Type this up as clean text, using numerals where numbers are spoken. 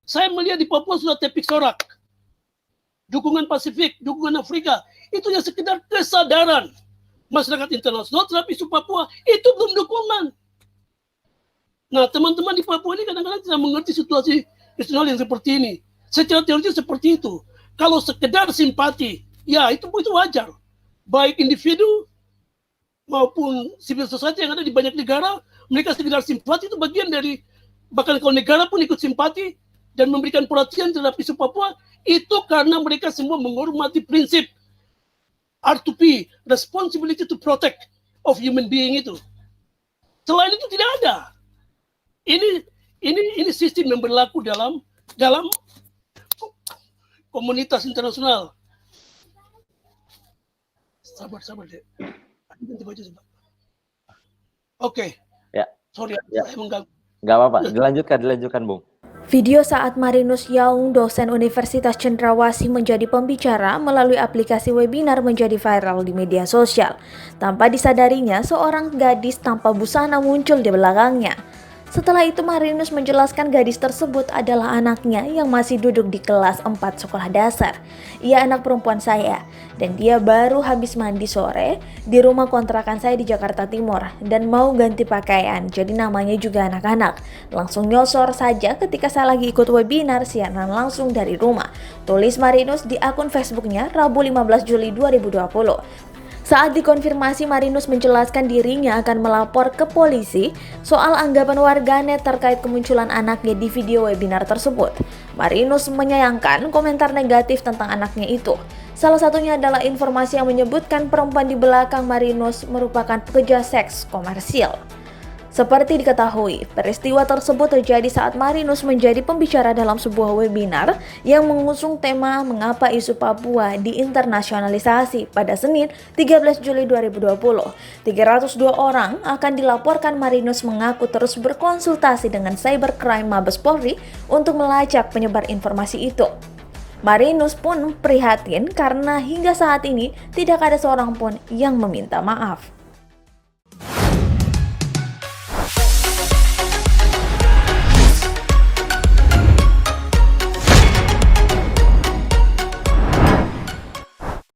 Saya melihat di Papua sudah tepik sorak. Dukungan Pasifik, dukungan Afrika, itu ya sekedar kesadaran masyarakat internasional terhadap isu Papua, itu belum dukungan. Nah, teman-teman di Papua ini kadang-kadang tidak mengerti situasi nasional yang seperti ini. Secara teori seperti itu. Kalau sekedar simpati, ya itu wajar. Baik individu maupun civil society yang ada di banyak negara, mereka sekedar simpati itu bagian dari, bahkan kalau negara pun ikut simpati dan memberikan perhatian terhadap isu Papua, itu karena mereka semua menghormati prinsip R2P, responsibility to protect of human being itu. Selain itu tidak ada. Ini sistem yang berlaku dalam komunitas internasional. Sabar deh. Oke. Ya. Sorry, saya mengganggu. Nggak apa-apa, dilanjutkan Bung. Video saat Marinus Yaung, dosen Universitas Cendrawasih menjadi pembicara melalui aplikasi webinar menjadi viral di media sosial. Tanpa disadarinya, seorang gadis tanpa busana muncul di belakangnya. Setelah itu Marinus menjelaskan gadis tersebut adalah anaknya yang masih duduk di kelas 4 sekolah dasar. Ia anak perempuan saya dan dia baru habis mandi sore di rumah kontrakan saya di Jakarta Timur dan mau ganti pakaian, jadi namanya juga anak-anak. Langsung nyosor saja ketika saya lagi ikut webinar siaran langsung dari rumah, tulis Marinus di akun Facebooknya Rabu 15 Juli 2020. Saat dikonfirmasi, Marinus menjelaskan dirinya akan melapor ke polisi soal anggapan warganet terkait kemunculan anaknya di video webinar tersebut. Marinus menyayangkan komentar negatif tentang anaknya itu. Salah satunya adalah informasi yang menyebutkan perempuan di belakang Marinus merupakan pekerja seks komersil. Seperti diketahui, peristiwa tersebut terjadi saat Marinus menjadi pembicara dalam sebuah webinar yang mengusung tema mengapa isu Papua diinternasionalisasi pada Senin 13 Juli 2020. 302 orang akan dilaporkan. Marinus mengaku terus berkonsultasi dengan Cybercrime Mabes Polri untuk melacak penyebar informasi itu. Marinus pun prihatin karena hingga saat ini tidak ada seorang pun yang meminta maaf.